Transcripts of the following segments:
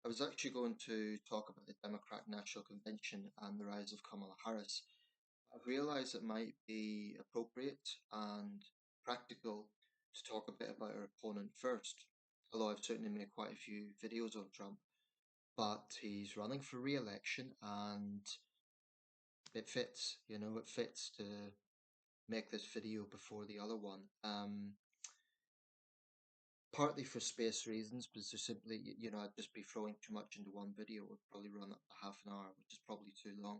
I was actually going to talk about the Democratic National Convention and the rise of Kamala Harris. I've realised it might be appropriate and practical to talk a bit about our opponent first, although I've certainly made quite a few videos on Trump. But he's running for re-election and it fits, it fits to make this video before the other one. Partly for space reasons, because there's simply, I'd just be throwing too much into one video. It would probably run up to half an hour, which is probably too long.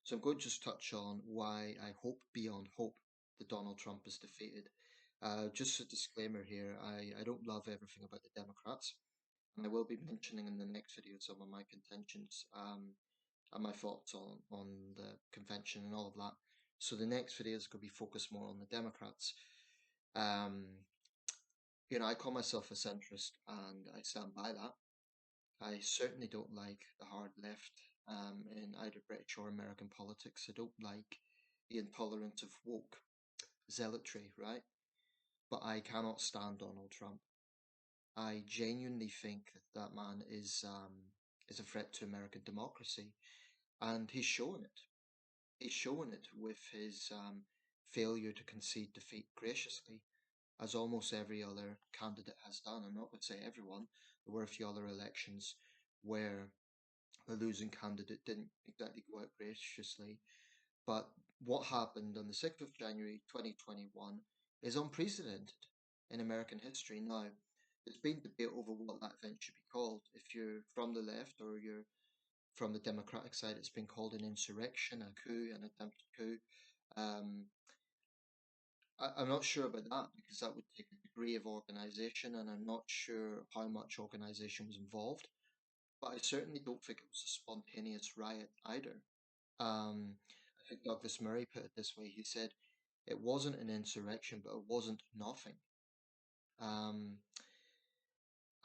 So I'm going to just touch on why I hope beyond hope that Donald Trump is defeated. Just a disclaimer here, I don't love everything about the Democrats, and I will be mentioning in the next video some of my contentions and my thoughts on the convention and all of that. So the next video is going to be focused more on the Democrats. Um, I call myself a centrist and I stand by that. I certainly don't like the hard left in either British or American politics. I don't like the intolerance of woke zealotry, right? But I cannot stand Donald Trump. I genuinely think that that man is a threat to American democracy, and he's showing it. He's showing it with his failure to concede defeat graciously, as almost every other candidate has done. I'm not going to say everyone. There were a few other elections where the losing candidate didn't exactly go out graciously. But what happened on the 6th of January 2021 is unprecedented in American history. Now, there's been debate over what that event should be called. If you're from the left or you're from the Democratic side, it's been called an insurrection, a coup, an attempted coup. Um, I'm not sure about that because that would take a degree of organisation, and I'm not sure how much organisation was involved. But I certainly don't think it was a spontaneous riot either. I think Douglas Murray put it this way. He said it wasn't an insurrection, but it wasn't nothing. Um,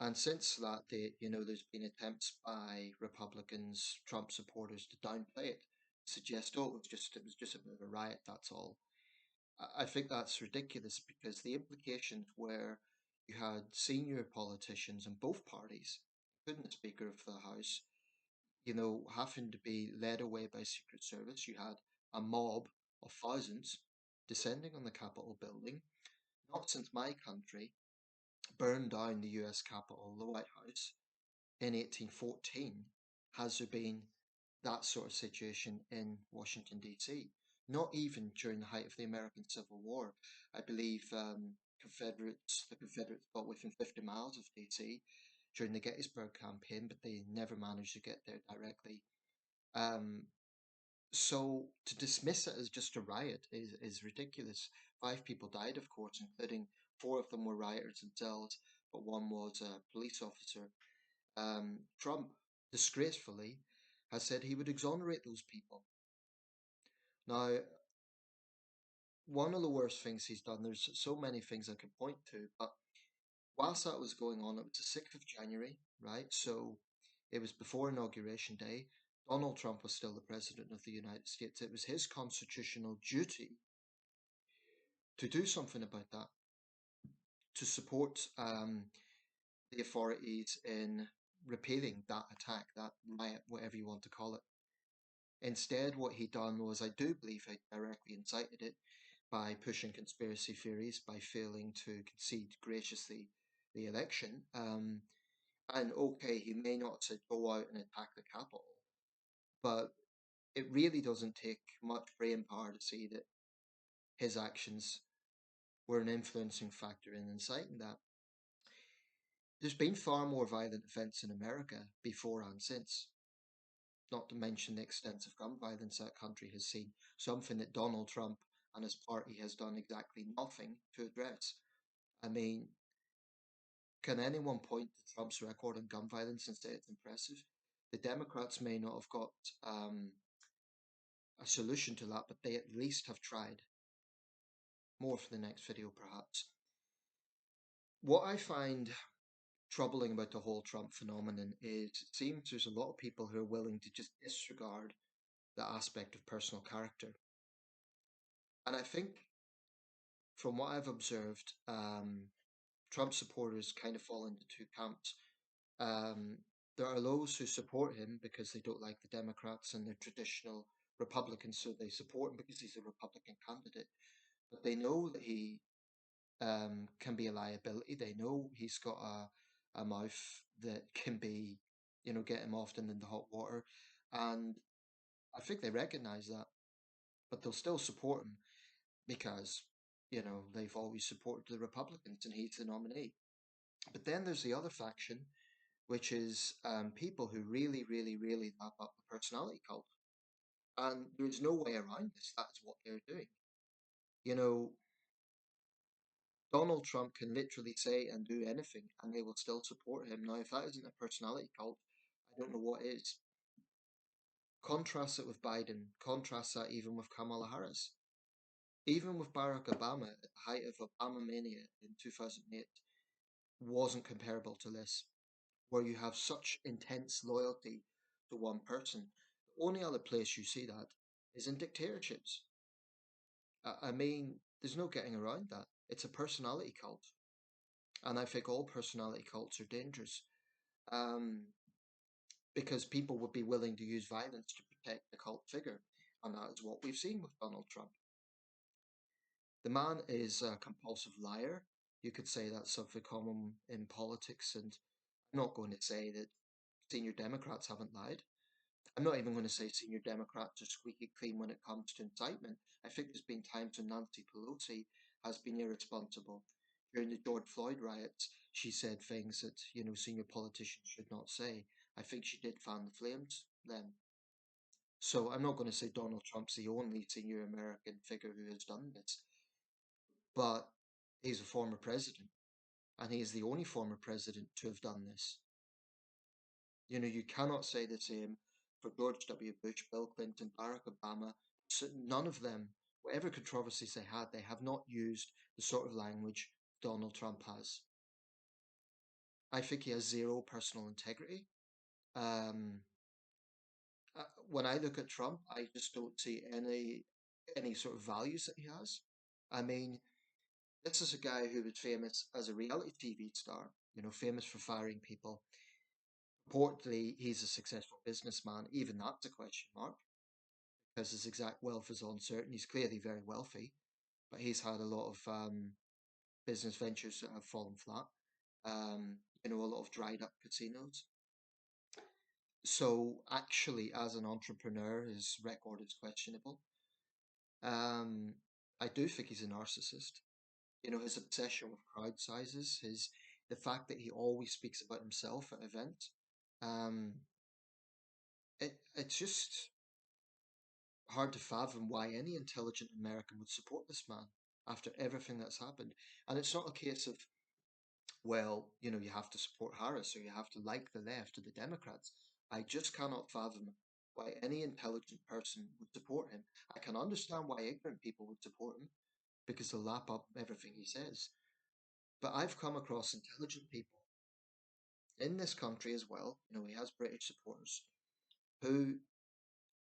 and since that date, there's been attempts by Republicans, Trump supporters, to downplay it, suggest, oh, it was just a bit of a riot. That's all. I think that's ridiculous because the implications were you had senior politicians in both parties, including the Speaker of the House, having to be led away by Secret Service. You had a mob of thousands descending on the Capitol building. Not since my country burned down the US Capitol, the White House, in 1814 has there been that sort of situation in Washington, D.C. Not even during the height of the American Civil War. I believe the Confederates got within 50 miles of D.C. during the Gettysburg campaign, but they never managed to get there directly. Um, so to dismiss it as just a riot is ridiculous. 5 people died, of course, including 4 of them were rioters themselves, but one was a police officer. Trump, disgracefully, has said he would exonerate those people. Now, one of the worst things he's done, there's so many things I could point to, but whilst that was going on, it was the 6th of January, right? So it was before Inauguration Day. Donald Trump was still the President of the United States. It was his constitutional duty to do something about that, to support the authorities in repealing that attack, that riot, whatever you want to call it. Instead, what he done was, I do believe he directly incited it by pushing conspiracy theories, by failing to concede graciously the election. And okay, he may not have said go out and attack the Capitol, but it really doesn't take much brain power to see that his actions were an influencing factor in inciting that. There's been far more violent events in America before and since, not to mention the extensive gun violence that country has seen, something that Donald Trump and his party has done exactly nothing to address. I mean, can anyone point to Trump's record on gun violence and say it's impressive? The Democrats may not have got um, a solution to that, but they at least have tried. More for the next video, perhaps. What I find troubling about the whole Trump phenomenon is it seems there's a lot of people who are willing to just disregard the aspect of personal character. And I think, from what I've observed, Trump supporters kind of fall into two camps. Um, There are those who support him because they don't like the Democrats and the traditional Republicans, so they support him because he's a Republican candidate. But they know that he can be a liability. They know he's got a mouth that can be, get him often in the hot water. And I think they recognize that, but they'll still support him because, they've always supported the Republicans and he's the nominee. But then there's the other faction, which is people who really, really, really lap up the personality cult. And there's no way around this. That's what they're doing. You know, Donald Trump can literally say and do anything, and they will still support him. Now, if that isn't a personality cult, I don't know what is. Contrast it with Biden. Contrast that even with Kamala Harris. Even with Barack Obama at the height of Obama mania in 2008, wasn't comparable to this, where you have such intense loyalty to one person. The only other place you see that is in dictatorships. I mean, there's no getting around that. It's a personality cult. And I think all personality cults are dangerous, um, because people would be willing to use violence to protect the cult figure. And that is what we've seen with Donald Trump. The man is a compulsive liar. You could say that's something common in politics, and I'm not going to say that senior Democrats haven't lied. I'm not even going to say senior Democrats are squeaky clean when it comes to incitement. I think there's been times when Nancy Pelosi has been irresponsible. During the George Floyd riots, she said things that, senior politicians should not say. I think she did fan the flames then. So I'm not going to say Donald Trump's the only senior American figure who has done this, but he's a former president, and he is the only former president to have done this. You cannot say the same for George W. Bush, Bill Clinton, Barack Obama. So none of them, whatever controversies they had, they have not used the sort of language Donald Trump has. I think he has zero personal integrity. Um, when I look at Trump, I just don't see any sort of values that he has. I mean, this is a guy who was famous as a reality TV star, famous for firing people. Reportedly, he's a successful businessman. Even that's a question mark because his exact wealth is uncertain. He's clearly very wealthy, but he's had a lot of business ventures that have fallen flat. A lot of dried up casinos. So actually, as an entrepreneur, his record is questionable. Um, I do think he's a narcissist. His obsession with crowd sizes, the fact that he always speaks about himself at events. Um, it's just hard to fathom why any intelligent American would support this man after everything that's happened. And it's not a case of, well, you have to support Harris or you have to like the left or the Democrats. I just cannot fathom why any intelligent person would support him. I can understand why ignorant people would support him because they'll lap up everything he says. But I've come across intelligent people in this country as well. He has British supporters who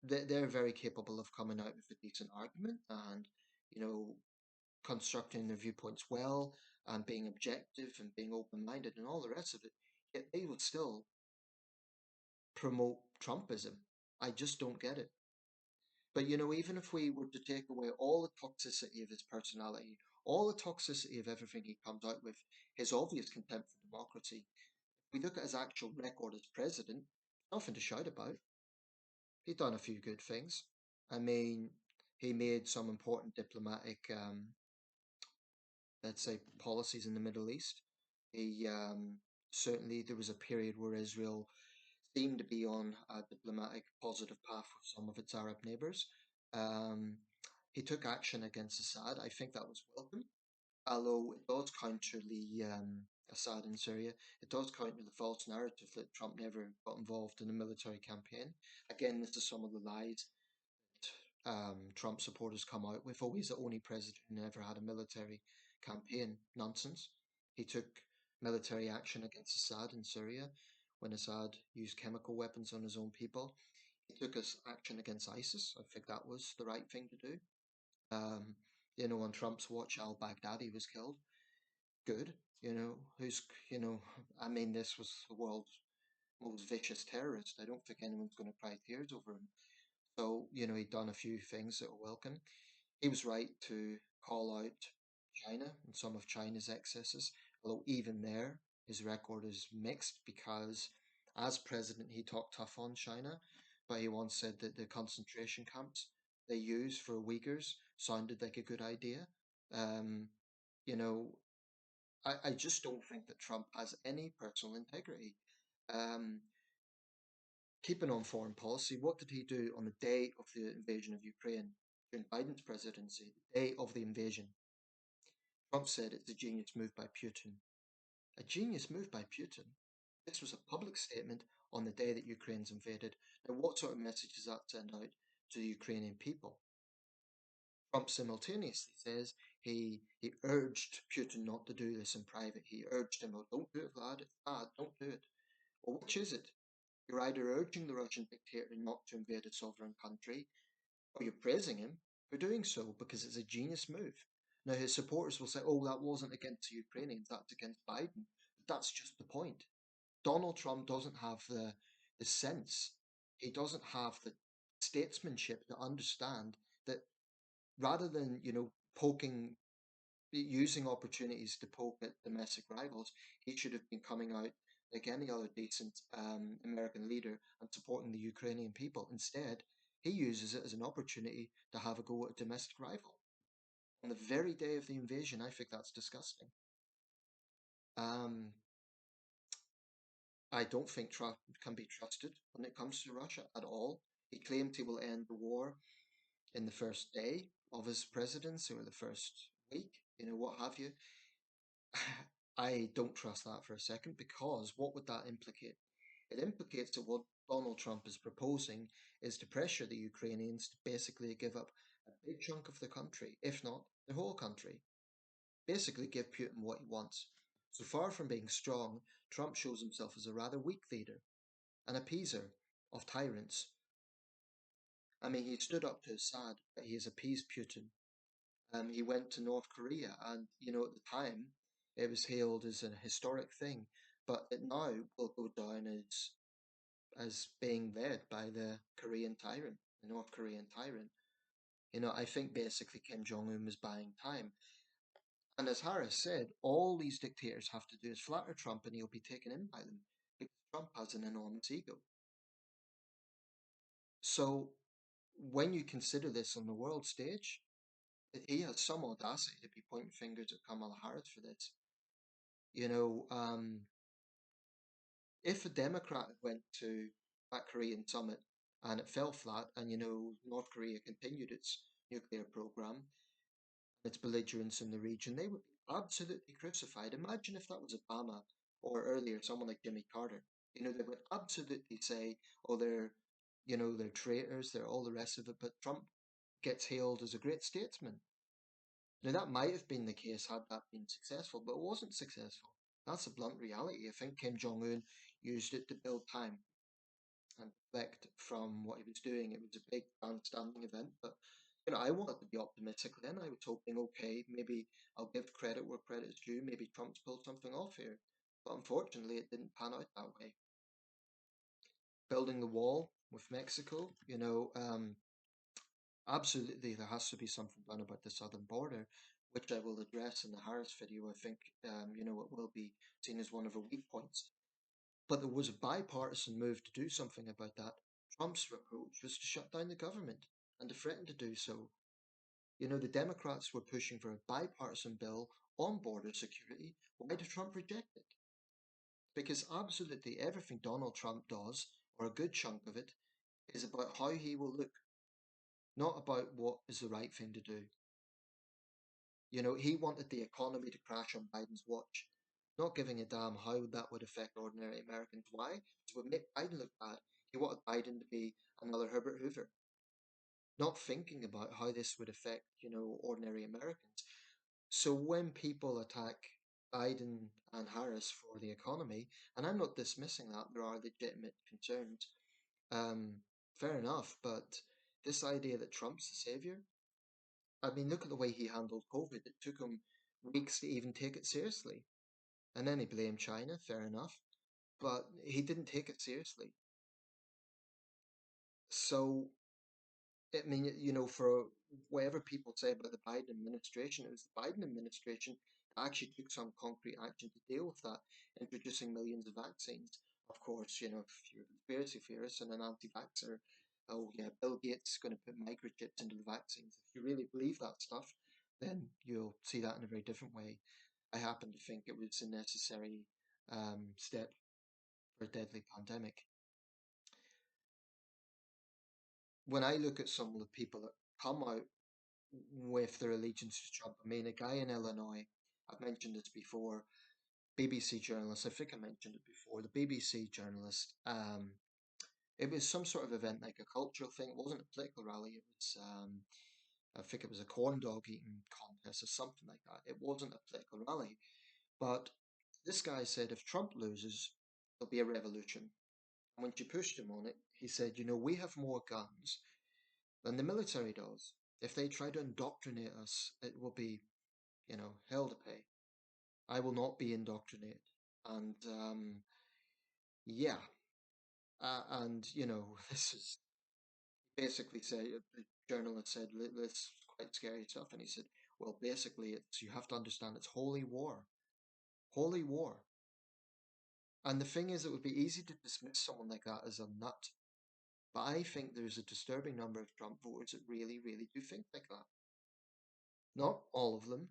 they're very capable of coming out with a decent argument and, you know, constructing their viewpoints well and being objective and being open minded and all the rest of it. Yet they would still promote Trumpism. I just don't get it. But even if we were to take away all the toxicity of his personality, all the toxicity of everything he comes out with, his obvious contempt for democracy, if we look at his actual record as president, nothing to shout about. He's done a few good things. I mean, he made some important diplomatic, let's say, policies in the Middle East. He certainly there was a period where Israel seemed to be on a diplomatic positive path with some of its Arab neighbors. Um, he took action against Assad. I think that was welcome, although it does counter the Assad in Syria. It does counter the false narrative that Trump never got involved in a military campaign. Again, this is some of the lies Trump supporters come out with. Oh, he's the only president who never had a military campaign. Nonsense. He took military action against Assad in Syria when Assad used chemical weapons on his own people. He took action against ISIS. I think that was the right thing to do. Um, on Trump's watch, al Baghdadi was killed. Good. I mean, this was the world. most vicious terrorist. I don't think anyone's going to cry tears over him. So, he'd done a few things that were welcome. He was right to call out China and some of China's excesses, although even there, his record is mixed because as president, he talked tough on China, but he once said that the concentration camps they use for Uyghurs sounded like a good idea. Um, you know, I just don't think that Trump has any personal integrity. Um, Keeping on foreign policy, what did he do on the day of the invasion of Ukraine during Biden's presidency, the day of the invasion? Trump said it's a genius move by Putin. A genius move by Putin? This was a public statement on the day that Ukraine's invaded. Now, what sort of message does that send out to the Ukrainian people? Trump simultaneously says he urged Putin not to do this in private. He urged him, oh, don't do it, Vlad. It's bad. Don't do it. Well, which is it? You're either urging the Russian dictator not to invade a sovereign country, or you're praising him for doing so because it's a genius move. Now, his supporters will say, oh, that wasn't against the Ukrainians, that's against Biden. But that's just the point. Donald Trump doesn't have the sense, he doesn't have the statesmanship to understand that rather than, poking using opportunities to poke at domestic rivals, he should have been coming out like any other decent American leader and supporting the Ukrainian people. Instead, he uses it as an opportunity to have a go at a domestic rival. On the very day of the invasion, I think that's disgusting. Um, I don't think Trump can be trusted when it comes to Russia at all. He claimed he will end the war in the first day of his presidency or the first week, what have you. I don't trust that for a second because what would that implicate? It implicates that what Donald Trump is proposing is to pressure the Ukrainians to basically give up a big chunk of the country, if not the whole country. Basically, give Putin what he wants. So far from being strong, Trump shows himself as a rather weak leader, an appeaser of tyrants. I mean, he stood up to Assad, but he has appeased Putin. He went to North Korea, and at the time, it was hailed as a historic thing, but it now will go down as being led by the Korean tyrant, the North Korean tyrant. I think basically Kim Jong Un was buying time, and as Harris said, all these dictators have to do is flatter Trump, and he'll be taken in by them because Trump has an enormous ego. So when you consider this on the world stage, he has some audacity to be pointing fingers at Kamala Harris for this. You know, if a Democrat went to that Korean summit and it fell flat, and North Korea continued its nuclear program, its belligerence in the region, they would be absolutely crucified. Imagine if that was Obama or earlier someone like Jimmy Carter. They would absolutely say, "Oh, they're traitors, they're all the rest of it." But Trump gets hailed as a great statesman. Now, that might have been the case had that been successful, but it wasn't successful. That's a blunt reality. I think Kim Jong Un used it to build time and deflect from what he was doing. It was a big grandstanding event, but I wanted to be optimistic then. I was hoping, okay, maybe I'll give credit where credit is due. Maybe Trump's pulled something off here, but unfortunately, it didn't pan out that way. Building the wall with Mexico, absolutely, there has to be something done about the southern border, which I will address in the Harris video. I think, it will be seen as one of the weak points. But there was a bipartisan move to do something about that. Trump's approach was to shut down the government and to threaten to do so. The Democrats were pushing for a bipartisan bill on border security. Why did Trump reject it? Because absolutely everything Donald Trump does, or a good chunk of it, is about how he will look, not about what is the right thing to do. He wanted the economy to crash on Biden's watch, not giving a damn how that would affect ordinary Americans. Why? Because it would make Biden look bad. He wanted Biden to be another Herbert Hoover, not thinking about how this would affect, ordinary Americans. So when people attack Biden and Harris for the economy, and I'm not dismissing that, there are legitimate concerns. Um, Fair enough, but this idea that Trump's the savior, I mean, look at the way he handled COVID. It took him weeks to even take it seriously. And then he blamed China, fair enough. but he didn't take it seriously. So, I mean, for whatever people say about the Biden administration, it was the Biden administration that actually took some concrete action to deal with that, introducing millions of vaccines. Of course, if you're a conspiracy theorist and an anti-vaxxer, oh yeah, Bill Gates is going to put microchips into the vaccines. If you really believe that stuff, then you'll see that in a very different way. I happen to think it was a necessary step for a deadly pandemic. When I look at some of the people that come out with their allegiance to Trump. I mean, a guy in Illinois, I've mentioned this before, BBC journalist, I think I mentioned it before, the BBC journalist, it was some sort of event, like a cultural thing. It wasn't a political rally. It was, I think it was a corn dog eating contest or something like that. It wasn't a political rally. But this guy said if Trump loses, there'll be a revolution. And when she pushed him on it, he said, we have more guns than the military does. If they try to indoctrinate us, it will be, hell to pay. I will not be indoctrinated. And yeah, and this is basically say the journalist said this quite scary stuff, and he said, well, basically, it's you have to understand it's holy war. And the thing is, it would be easy to dismiss someone like that as a nut, but I think there's a disturbing number of Trump voters that really, really do think like that. Not all of them,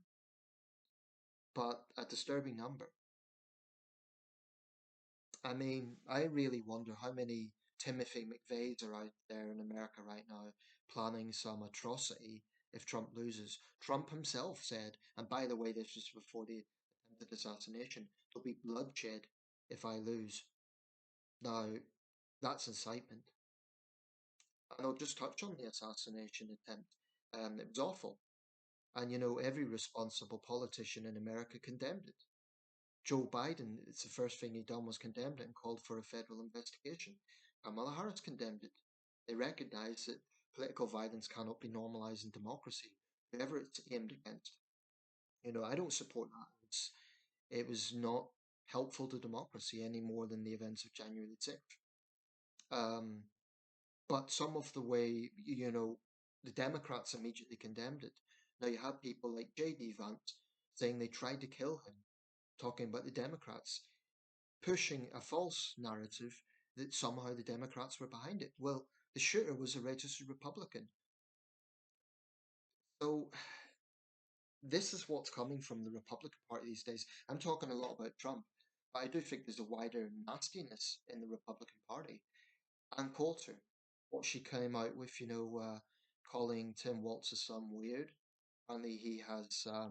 but a disturbing number. I mean, I really wonder how many Timothy McVeighs are out there in America right now planning some atrocity if Trump loses. Trump himself said, and by the way, this was before the attempted assassination, there'll be bloodshed if I lose. Now, that's incitement. And I'll just touch on the assassination attempt. It was awful. And every responsible politician in America condemned it. Joe Biden, it's the first thing he done was condemned it and called for a federal investigation. Kamala Harris condemned it. They recognise that political violence cannot be normalised in democracy, whoever it's aimed against. I don't support that. It was not helpful to democracy any more than the events of January the 6th. Um, but some of the way, the Democrats immediately condemned it. Now you have people like J.D. Vance saying they tried to kill him, talking about the Democrats, pushing a false narrative that somehow the Democrats were behind it. Well, the shooter was a registered Republican. So this is what's coming from the Republican Party these days. I'm talking a lot about Trump, but I do think there's a wider nastiness in the Republican Party. Ann Coulter, what she came out with, calling Tim Walz's son weird. Apparently, he has, I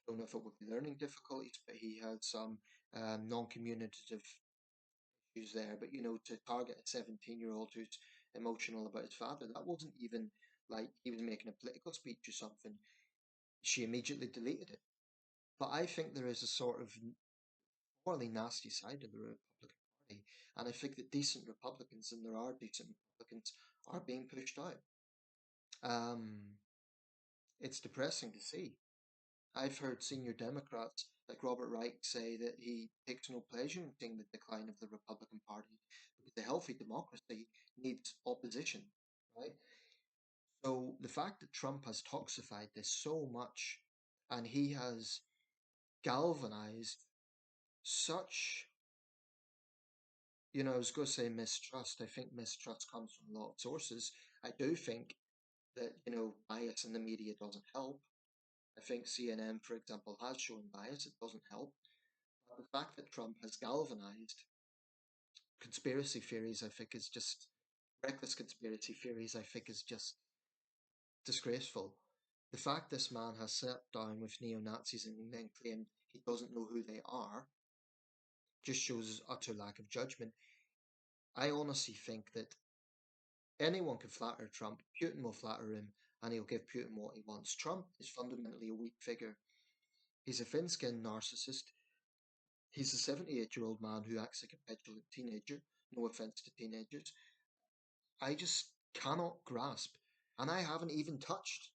don't know if it would be learning difficulties, but he had some non communicative issues there. But, to target a 17-year-old who's emotional about his father, that wasn't even like he was making a political speech or something. She immediately deleted it. But I think there is a sort of morally nasty side of the Republican Party. And I think that decent Republicans, and there are decent Republicans, are being pushed out. Um, it's depressing to see. I've heard senior Democrats like Robert Reich say that he takes no pleasure in seeing the decline of the Republican Party because a healthy democracy needs opposition, right? So the fact that Trump has toxified this so much and he has galvanized such, I was going to say mistrust. I think mistrust comes from a lot of sources. I do think that, bias in the media doesn't help. I think CNN, for example, has shown bias. It doesn't help. But the fact that Trump has galvanized conspiracy theories, I think, is just reckless conspiracy theories, I think, is just disgraceful. The fact this man has sat down with neo Nazis and then claimed he doesn't know who they are just shows his utter lack of judgment. I honestly think that anyone can flatter Trump. Putin will flatter him, and he'll give Putin what he wants. Trump is fundamentally a weak figure. He's a thin skinned narcissist. He's a 78-year-old man who acts like a petulant teenager. No offense to teenagers. I just cannot grasp. And I haven't even touched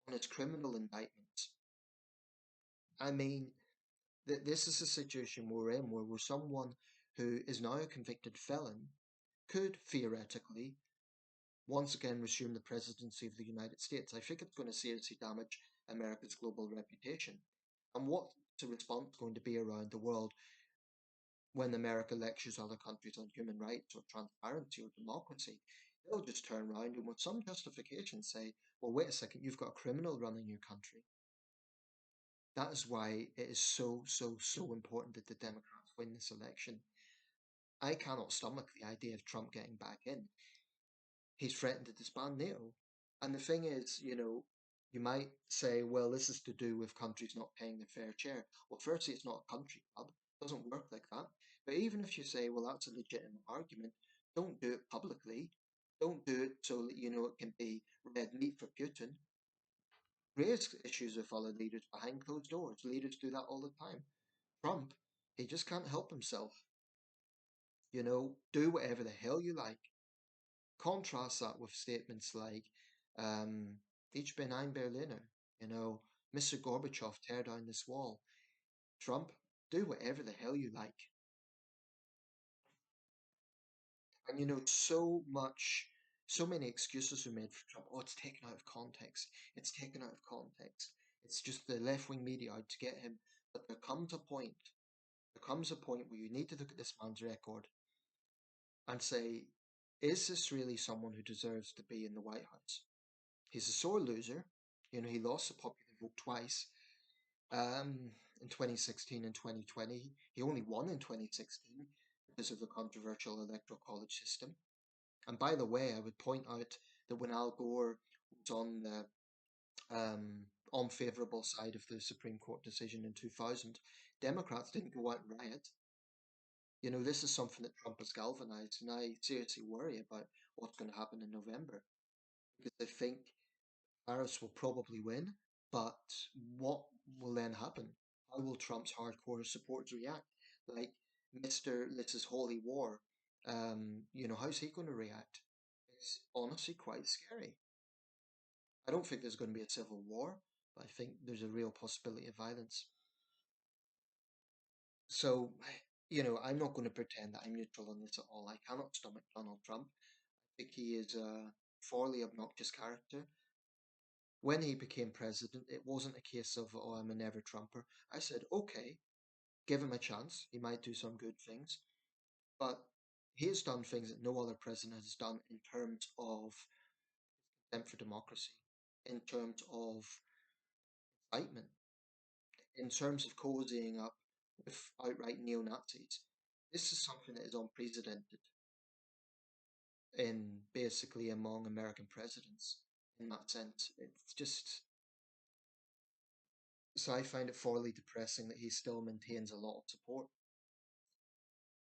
on his criminal indictments. I mean, This is a situation we're in where someone who is now a convicted felon could theoretically once again resume the presidency of the United States. I think it's going to seriously damage America's global reputation. And what's the response going to be around the world when America lectures other countries on human rights or transparency or democracy? They'll just turn around and with some justification say, well, wait a second, you've got a criminal running your country. That is why it is so important that the Democrats win this election. I cannot stomach the idea of Trump getting back in. He's threatened to disband NATO. And the thing is, you might say, well, this is to do with countries not paying their fair share. Well, firstly, it's not a country club. It doesn't work like that. But even if you say, well, that's a legitimate argument, don't do it publicly. Don't do it so that you know it can be red meat for Putin. Raise issues with other leaders behind closed doors. Leaders do that all the time. Trump, he just can't help himself. Do whatever the hell you like. Contrast that with statements like, um, Ich bin ein Berliner, Mr. Gorbachev, tear down this wall. Trump, do whatever the hell you like. And so many excuses are made for Trump. Oh, it's taken out of context. It's taken out of context. It's just the left wing media out to get him. But there comes a point where you need to look at this man's record and say, is this really someone who deserves to be in the White House? He's a sore loser. He lost the popular vote twice, in 2016 and 2020. He only won in 2016 because of the controversial electoral college system. And by the way, I would point out that when Al Gore was on the unfavorable side of the Supreme Court decision in 2000, Democrats didn't go out and riot. This is something that Trump has galvanized, and I seriously worry about what's going to happen in November because I think Harris will probably win, but what will then happen? How will Trump's hardcore supporters react? Like Mr. This is Holy War. How's he going to react? It's honestly quite scary. I don't think there's going to be a civil war, but I think there's a real possibility of violence. So, I'm not going to pretend that I'm neutral on this at all. I cannot stomach Donald Trump. I think he is a fairly obnoxious character. When he became president, it wasn't a case of, oh, I'm a never Trumper. I said, okay, give him a chance. He might do some good things. But he has done things that no other president has done in terms of contempt for democracy, in terms of incitement, in terms of cozying up with outright neo Nazis. This is something that is unprecedented in basically among American presidents in that sense. It's just so I find it fairly depressing that he still maintains a lot of support.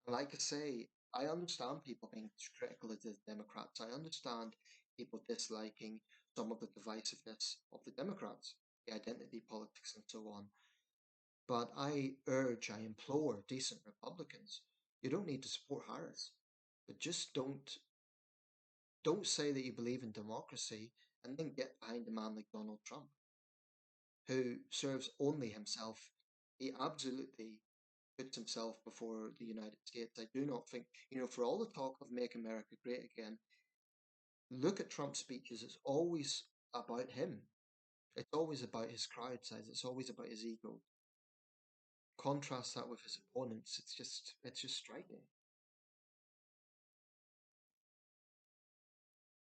And like I say, I understand people being critical of the Democrats. I understand people disliking some of the divisiveness of the Democrats, the identity politics and so on. But I implore decent Republicans, you don't need to support Harris, but just don't say that you believe in democracy and then get behind a man like Donald Trump, who serves only himself. He absolutely puts himself before the United States. I do not think, for all the talk of Make America Great Again, look at Trump's speeches. It's always about him. It's always about his crowd size. It's always about his ego. Contrast that with his opponents. It's just striking.